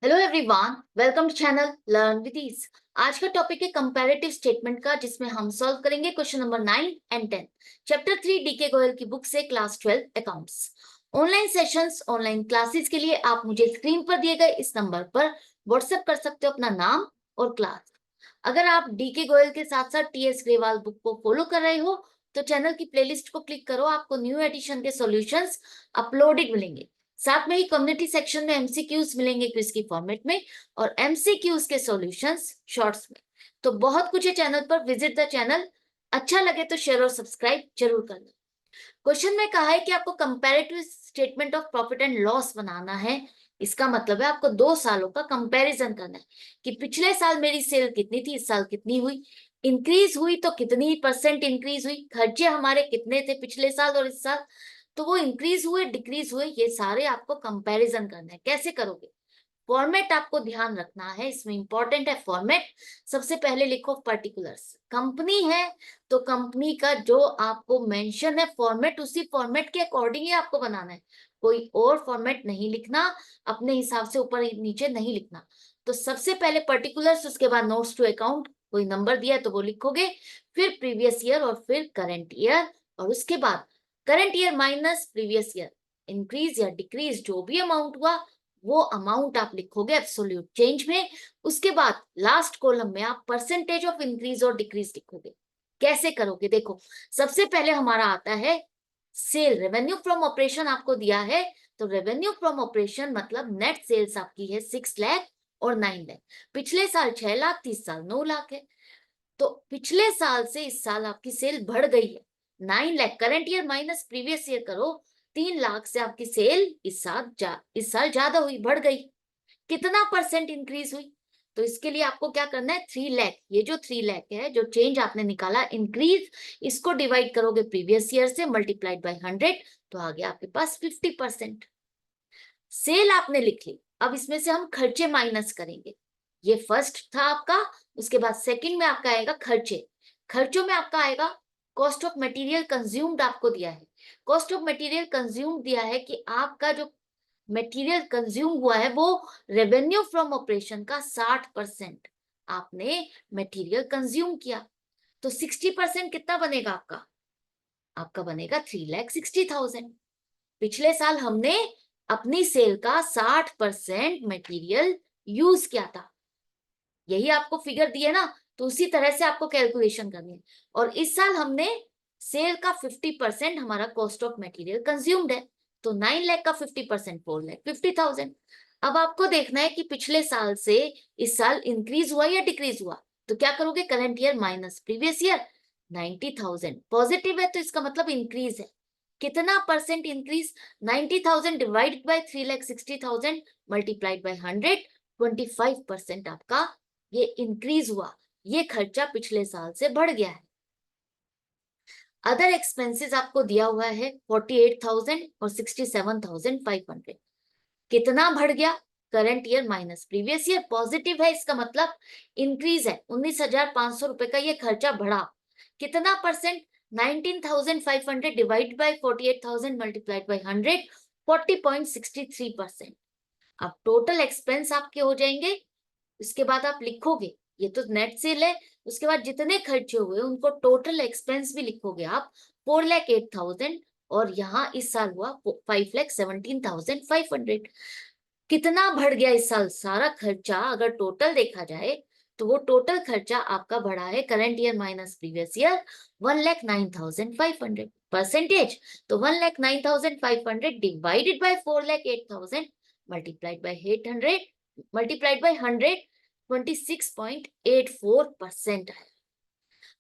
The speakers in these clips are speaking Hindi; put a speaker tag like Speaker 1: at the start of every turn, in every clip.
Speaker 1: Hello everyone, welcome to channel learn with ease. आज का टॉपिक है कंपैरेटिव स्टेटमेंट का, जिसमें हम सॉल्व करेंगे question number 9 and 10, chapter 3 DK Goyal की बुक से, class 12 accounts. Online sessions, online classes के लिए आप मुझे स्क्रीन पर दिए गए इस नंबर पर व्हाट्सएप कर सकते हो अपना नाम और क्लास। अगर आप डीके गोयल के साथ साथ टीएस ग्रेवाल बुक को फॉलो कर रहे हो तो चैनल की प्लेलिस्ट को क्लिक करो, आपको न्यू एडिशन के सॉल्यूशंस अपलोडेड मिलेंगे। साथ में ही कम्युनिटी सेक्शन में एमसीक्यूज मिलेंगे क्विज की फॉर्मेट में, और एमसीक्यूज के सॉल्यूशंस शॉर्ट्स में। तो बहुत कुछ है चैनल पर, विजिट द चैनल। अच्छा लगे तो शेयर और सब्सक्राइब जरूर करना। क्वेश्चन में कहा है कि आपको comparative statement of profit and loss बनाना है। इसका मतलब है आपको 2 सालों का कंपैरिजन करना है कि पिछले साल मेरी सेल कितनी थी, इस साल कितनी हुई, इंक्रीज हुई तो कितनी परसेंट इंक्रीज हुई, खर्चे हमारे कितने थे पिछले साल और इस साल, तो वो इंक्रीज हुए डिक्रीज हुए, ये सारे आपको कंपैरिजन करना है। कैसे करोगे? फॉर्मेट आपको ध्यान रखना है, इसमें इंपॉर्टेंट है फॉर्मेट। सबसे पहले लिखो पर्टिकुलर्स। कंपनी है तो कंपनी का जो आपको मेंशन है फॉर्मेट, उसी फॉर्मेट के अकॉर्डिंग ही आपको बनाना है, कोई और फॉर्मेट नहीं लिखना, अपने हिसाब से ऊपर नीचे नहीं लिखना। तो सबसे पहले पर्टिकुलर्स, उसके बाद नोट्स टू अकाउंट, कोई नंबर दिया है तो वो लिखोगे, फिर प्रीवियस ईयर और फिर करंट ईयर, और उसके बाद current year minus previous year, increase या डिक्रीज जो भी अमाउंट हुआ वो अमाउंट आप लिखोगे एब्सोल्यूट चेंज में। उसके बाद लास्ट कॉलम में आप परसेंटेज ऑफ इंक्रीज और डिक्रीज लिखोगे। कैसे करोगे? देखो, सबसे पहले हमारा आता है सेल, रेवेन्यू फ्रॉम ऑपरेशन आपको दिया है, तो रेवेन्यू फ्रॉम ऑपरेशन मतलब नेट सेल्स आपकी है 6 लाख और 9 लाख। पिछले साल 6 लाख थी, इस साल 9 लाख है, तो पिछले साल से इस साल आपकी सेल बढ़ गई है 9 lakh. Current year minus previous year करो, 3 लाख से आपकी सेल इस साल ज्यादा हुई, बढ़ गई। कितना परसेंट इंक्रीज हुई? तो इसके लिए आपको क्या करना है, 3 लाख, ये जो 3 लाख है, जो चेंज आपने निकाला इंक्रीज, इसको डिवाइड करोगे प्रीवियस ईयर से, मल्टीप्लाइड बाय 100, तो आ गया आपके पास 50%। सेल आपने लिख ली, अब इसमें से हम खर्चे माइनस करेंगे। ये फर्स्ट था आपका, उसके बाद सेकंड में आपका आएगा खर्चे। खर्चों में आपका आएगा कॉस्ट ऑफ मटेरियल कंज्यूम्ड, आपको दिया है कॉस्ट ऑफ मटेरियल कंज्यूम्ड, दिया है कि आपका जो मटेरियल कंज्यूम हुआ है वो रेवेन्यू फ्रॉम ऑपरेशन का 60% आपने मटेरियल कंज्यूम किया। तो 60% कितना बनेगा आपका? आपका बनेगा 3,60,000। पिछले साल हमने अपनी सेल का 60% मटेरियल यूज किया था, यही आपको फिगर दिए ना, तो उसी तरह से आपको कैलकुलेशन करनी है। और इस साल हमने सेल का 50% हमारा कॉस्ट ऑफ मटेरियल कंज्यूम्ड है, तो 9 लाख का 50% 4,50,000। अब आपको देखना है कि पिछले साल से इस साल इंक्रीज हुआ या डिक्रीज हुआ, तो क्या करोगे, current year minus previous year, 90,000 positive है तो इसका मतलब इंक्रीज है। कितना percent increase? 90,000 divided by 3,60,000 multiplied by 100, 25% आपका ये इंक्रीज हुआ, ये खर्चा पिछले साल से बढ़ गया है। अदर एक्सपेंसेस आपको दिया हुआ है 48,000 और 67,500। कितना बढ़ गया? Current year minus previous year, positive है इसका मतलब इंक्रीज है, 19,500 रुपए का ये खर्चा बढ़ा। कितना percent? 19,500 divide by 48,000 multiplied by 100, 40.63%। अब टोटल एक्सपेंस आपके हो जाएंगे, उसके बाद आप लिखोगे, ये तो नेट सेल है, उसके बाद जितने खर्चे हुए उनको टोटल एक्सपेंस भी लिखोगे आप, 4,08,000, और यहाँ इस साल हुआ 5,17,500। कितना बढ़ गया इस साल सारा खर्चा? अगर टोटल देखा जाए तो वो टोटल खर्चा आपका बढ़ा है current year minus previous year 1,09,500। Percentage, तो 1,09,500 divided by 4,08,000 multiplied by 800, multiplied by 100, 26.84% है।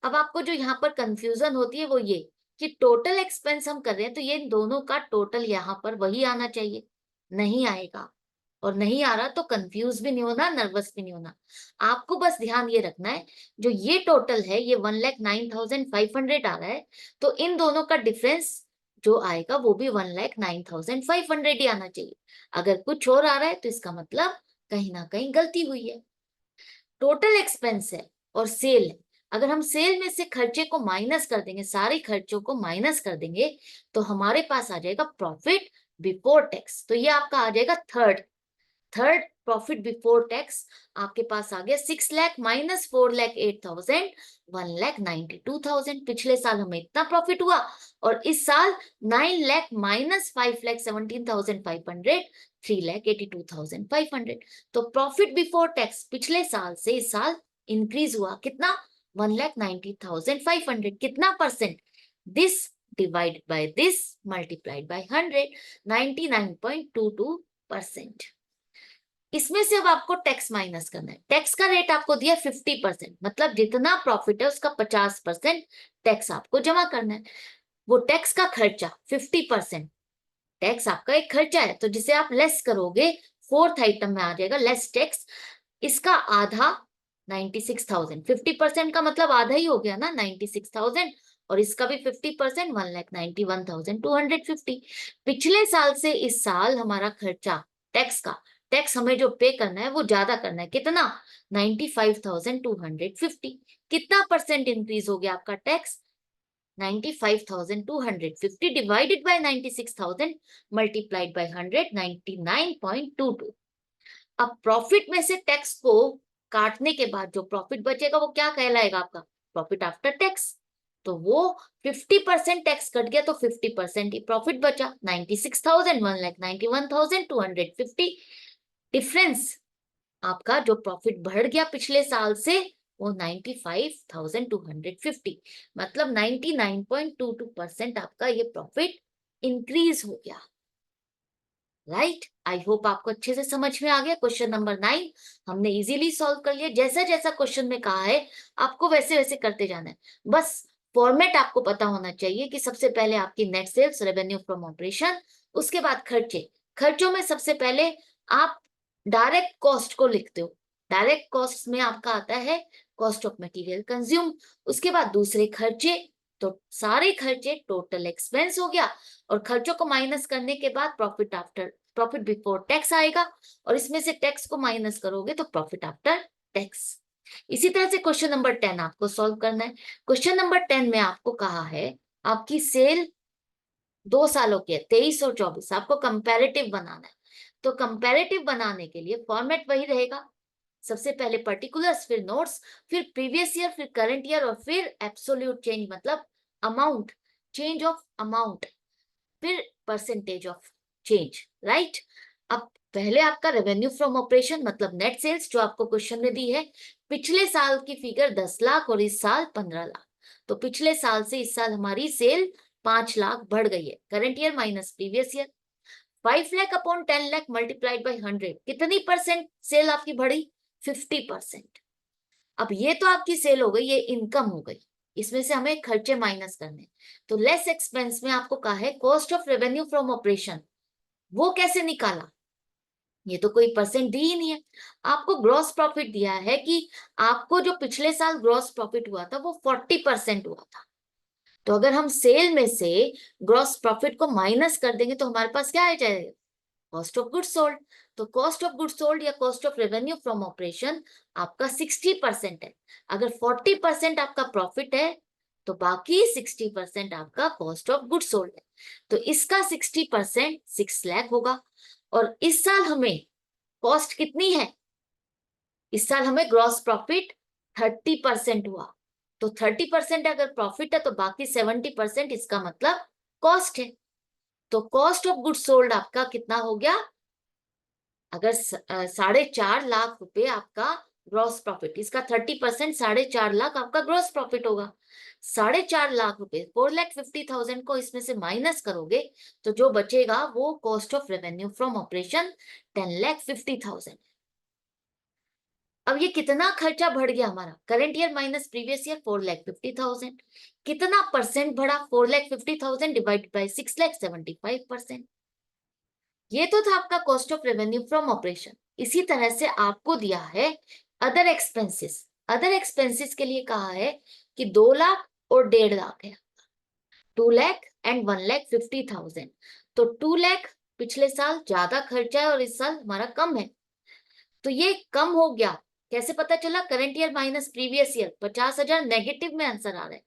Speaker 1: अब आपको जो यहाँ पर कंफ्यूजन होती है वो ये कि टोटल एक्सपेंस हम कर रहे हैं तो ये दोनों का टोटल यहाँ पर वही आना चाहिए, नहीं आएगा। और नहीं आ रहा तो कंफ्यूज भी नहीं होना, नर्वस भी नहीं होना। आपको बस ध्यान ये रखना है, जो ये टोटल है ये 1,09,500 आ रहा है, तो इन दोनों का डिफरेंस जो आएगा वो भी 1,09,500 ही आना चाहिए। अगर कुछ और आ रहा है तो इसका मतलब कहीं ना कहीं गलती हुई है। टोटल एक्सपेंस है और सेल है, अगर हम सेल में से खर्चे को माइनस कर देंगे, सारे खर्चों को माइनस कर देंगे, तो हमारे पास आ जाएगा प्रॉफिट बिफोर टैक्स। तो ये आपका आ जाएगा थर्ड, प्रॉफिट बिफोर टैक्स आपके पास आ गया 6 लाख माइनस 4 लाख 8,000, 1,92,000। पिछले साल हमें इतना प्रॉफिट हुआ और इस साल 9 लाख माइनस 5,17,500, 3,82,500। तो प्रॉफिट बिफोर टैक्स पिछले साल से इस साल इंक्रीज हुआ कितना, 1,90,500। कितना percent, this divided by this multiplied by 100, 99.22%। इसमें से अब आपको टैक्स माइनस करना है। टैक्स का रेट आपको दिया 50%, मतलब जितना प्रॉफिट है उसका 50% टैक्स आपको जमा करना है। वो टैक्स का खर्चा 50%, टैक्स आपका एक खर्चा है, तो जिसे आप लेस करोगे फोर्थ आइटम में आ जाएगा लेस टैक्स। इसका आधा 96,000, 50% का मतलब आधा ही हो गया ना 96,000, और इसका भी 50%, 1,91,250। पिछले साल से इस साल हमारा खर्चा टैक्स हमें जो पे करना है वो ज्यादा करना है। कितना, 95,250। कितना परसेंट इंक्रीज हो गया आपका tax, 95,250 divided by 96,000 multiplied by 100, 99.22। अब प्रॉफिट में से टैक्स को काटने के बाद जो प्रॉफिट बचेगा वो क्या कहलाएगा आपका, प्रॉफिट आफ्टर टैक्स। तो वो 50% टैक्स कट गया तो 50% ही प्रॉफिट बचा, 96,000, 1,91,250। डिफरेंस आपका जो प्रॉफिट बढ़ गया पिछले साल से वो 95,250, मतलब 99.22% आपका ये प्रॉफिट इंक्रीज हो गया। राइट, आई होप आपको अच्छे से समझ में आ गया। क्वेश्चन नंबर 9 हमने इजीली सॉल्व कर लिया। जैसा जैसा क्वेश्चन में कहा है आपको वैसे वैसे करते जाना है। बस फॉर्मेट आपको पता होना चाहिए कि सबसे पहले आपकी net sales, revenue from operation, उसके बाद खर्चे। खर्चों में सबसे पहले आप डायरेक्ट कॉस्ट को लिखते हो। डायरेक्ट कॉस्ट में आपका आता है कॉस्ट ऑफ मटेरियल कंज्यूम। उसके बाद दूसरे खर्चे, तो सारे खर्चे टोटल एक्सपेंस हो गया, और खर्चों को माइनस करने के बाद प्रॉफिट बिफोर टैक्स आएगा, और इसमें से टैक्स को माइनस करोगे तो प्रॉफिट आफ्टर टैक्स। इसी तरह से क्वेश्चन नंबर 10 आपको सॉल्व करना है। क्वेश्चन नंबर 10 में आपको कहा है आपकी सेल 2 सालों की है, 23 और 24, आपको कंपैरेटिव बनाना है। तो कंपैरेटिव बनाने के लिए फॉर्मेट वही रहेगा, सबसे पहले पर्टिकुलर्स, फिर नोट्स, फिर प्रीवियस ईयर, फिर करंट ईयर, और फिर एब्सोल्यूट चेंज मतलब अमाउंट, चेंज ऑफ अमाउंट, फिर परसेंटेज ऑफ चेंज। राइट, अब पहले आपका रेवेन्यू फ्रॉम ऑपरेशन मतलब नेट सेल्स जो आपको क्वेश्चन में दी है। पिछले साल की फिगर 10 लाख और इस साल 15 लाख, तो पिछले साल से इस साल हमारी सेल 5 लाख बढ़ गई है। Current year minus previous year, 5 lakh upon 10 lakh multiplied by 100, कितनी परसेंट सेल आपकी बढ़ी, 50%। अब ये तो आपकी सेल हो गई, ये इनकम हो गई, इसमें से हमें खर्चे माइनस करने। तो लेस एक्सपेंस में आपको कहा है cost of revenue from operation, वो कैसे निकाला, ये तो कोई परसेंट दी ही नहीं है। आपको ग्रॉस प्रॉफिट दिया है कि आपको जो पिछले साल ग्रॉस प्रॉफिट हुआ था वो 40% हुआ था। तो अगर हम सेल में से ग्रॉस प्रॉफिट को माइनस कर देंगे तो हमारे पास क्या आ जाएगा, कॉस्ट ऑफ गुड्स सोल्ड। तो कॉस्ट ऑफ गुड्स सोल्ड या cost of revenue from operation आपका 60% है। अगर 40% आपका प्रॉफिट है तो बाकी 60% आपका कॉस्ट ऑफ गुड्स सोल्ड है। तो इसका 60% 6 लाख होगा। और इस साल हमें कॉस्ट कितनी है, इस साल हमें ग्रॉस प्रॉफिट 30% हुआ। तो 30% अगर प्रॉफिट है तो बाकी 70% इसका मतलब कॉस्ट है। तो कॉस्ट ऑफ गुड्स सोल्ड आपका कितना हो गया, अगर 4.5 लाख रुपए आपका ग्रॉस प्रॉफिट, इसका 30% 4.5 लाख आपका ग्रॉस प्रॉफिट होगा। 4.5 लाख रुपए, 4,50,000 को इसमें से माइनस करोगे तो जो बचेगा वो cost of revenue from operation 10,50,000। अब ये कितना खर्चा बढ़ गया हमारा, current year minus previous year 4,50,000। कितना परसेंट बढ़ा, 4,50,000 डिवाइड बाई 6,75%। ये तो था आपका cost of revenue from operation. इसी तरह से आपको दिया है अदर एक्सपेंसेस। अदर एक्सपेंसेस के लिए कहा है कि 2 लाख और 1.5 लाख है, 2 लाख एंड 1,50,000। तो 2 लाख पिछले साल ज्यादा खर्चा है और इस साल हमारा कम है, तो ये कम हो गया। कैसे पता चला, current year minus previous year, 50,000 negative में आंसर आ रहा है।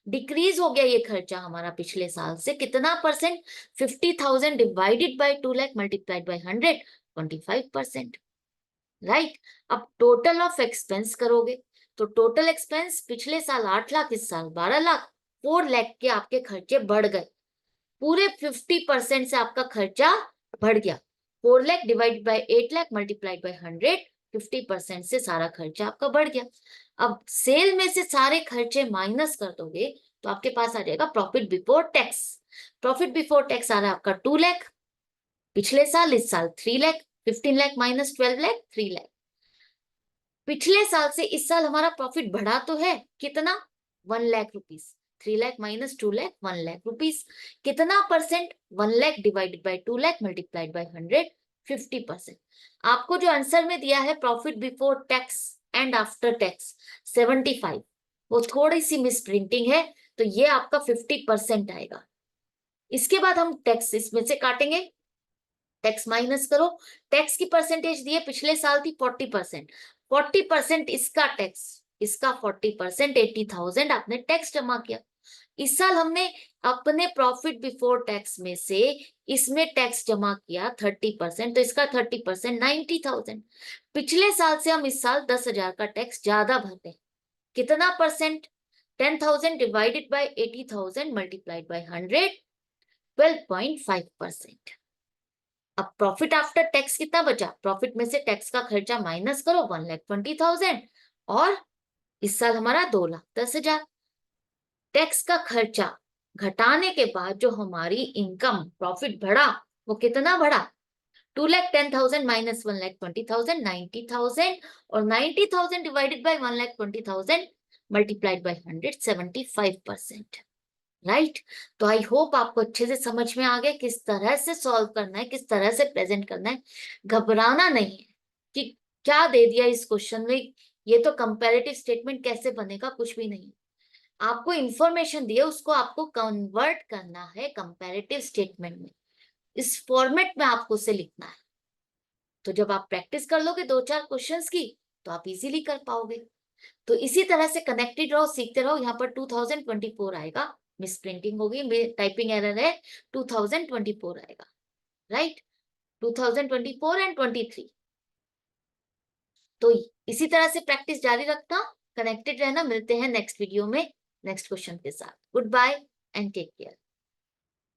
Speaker 1: डिक्रीज हो गया ये खर्चा हमारा पिछले साल से, कितना percent, 50,000 divided by 2 lakh multiplied by 100, 25%। Right. अब टोटल ऑफ एक्सपेंस करोगे तो टोटल एक्सपेंस पिछले साल 8 लाख, इस साल 12 लाख, 4 लाख के आपके खर्चे बढ़ गए। पूरे 50% से आपका खर्चा बढ़ गया। 4 lakh divide by 8 lakh multiplied by 100, 50% से सारा खर्चा आपका बढ़ गया। अब सेल में से सारे खर्चे माइनस कर दोगे तो आपके पास आ जाएगा profit before tax. Profit before tax आ रहा है आपका 2 लाख, पिछले साल, इस साल 3 लाख, 15 लाख माइनस 12 लाख, 3 लाख। पिछले साल से इस साल हमारा प्रॉफिट बढ़ा तो है, कितना? 1 lakh rupees. 3 lakh minus 2 lakh, 1 lakh rupees. कितना percent? 1 lakh divided by 2 lakh multiplied by 100, 50%। आपको जो आंसर में दिया है profit before tax and after tax 75, वो थोड़ी सी मिस प्रिंटिंग है, तो ये आपका 50% आएगा। इसके बाद हम टैक्स इसमें से काटेंगे, टैक्स माइनस करो। टैक्स की परसेंटेज दी है, पिछले साल थी 40%। 40% इसका टैक्स, इसका 40%, 80,000 आपने टैक्स जमा किया। इस साल हमने अपने प्रॉफिट बिफोर टैक्स में से इसमें टैक्स जमा किया 30%, तो इसका 30% 90,000। पिछले साल से हम इस साल 10,000 का टैक्स ज्यादा भर रहे हैं। कितना percent? 10,000 divided by 80,000 multiplied by 100, 12.5%। अब प्रॉफिट आफ्टर टैक्स कितना बचा? प्रॉफिट में से टैक्स का खर्चा माइनस करो, 1,20,000, और इस साल हमारा 2,10,000। टैक्स का खर्चा घटाने के बाद जो हमारी इनकम प्रॉफिट बढ़ा, वो कितना बढ़ा? 2,10,000 माइनस 1,20,000, 90,000, और 90,000 divided by 1,20,000 multiplied by 100, 75%। Right. तो आई होप आपको अच्छे से समझ में आ गया किस तरह से सॉल्व करना है, किस तरह से प्रेजेंट करना है। घबराना नहीं है कि क्या दे दिया इस क्वेश्चन में, ये तो कंपैरेटिव स्टेटमेंट कैसे बनेगा, कुछ भी नहीं। आपको इंफॉर्मेशन दी है, उसको आपको कन्वर्ट करना है कंपैरेटिव स्टेटमेंट में। इस फॉर्मेट में आपको उसे लिखना है। तो जब आप प्रैक्टिस कर लोगे 2-4 क्वेश्चंस की, तो आप इजीली कर पाओगे। तो इसी तरह से कनेक्टेड रहो, सीखते रहो। यहाँ पर 2024 आएगा, मिस प्रिंटिंग होगी, टाइपिंग एरर है, 2024 आएगा। Right, 2024 and 23। तो इसी तरह से प्रैक्टिस जारी रखना, कनेक्टेड रहना। मिलते हैं नेक्स्ट वीडियो में नेक्स्ट क्वेश्चन के साथ। Good bye and take care.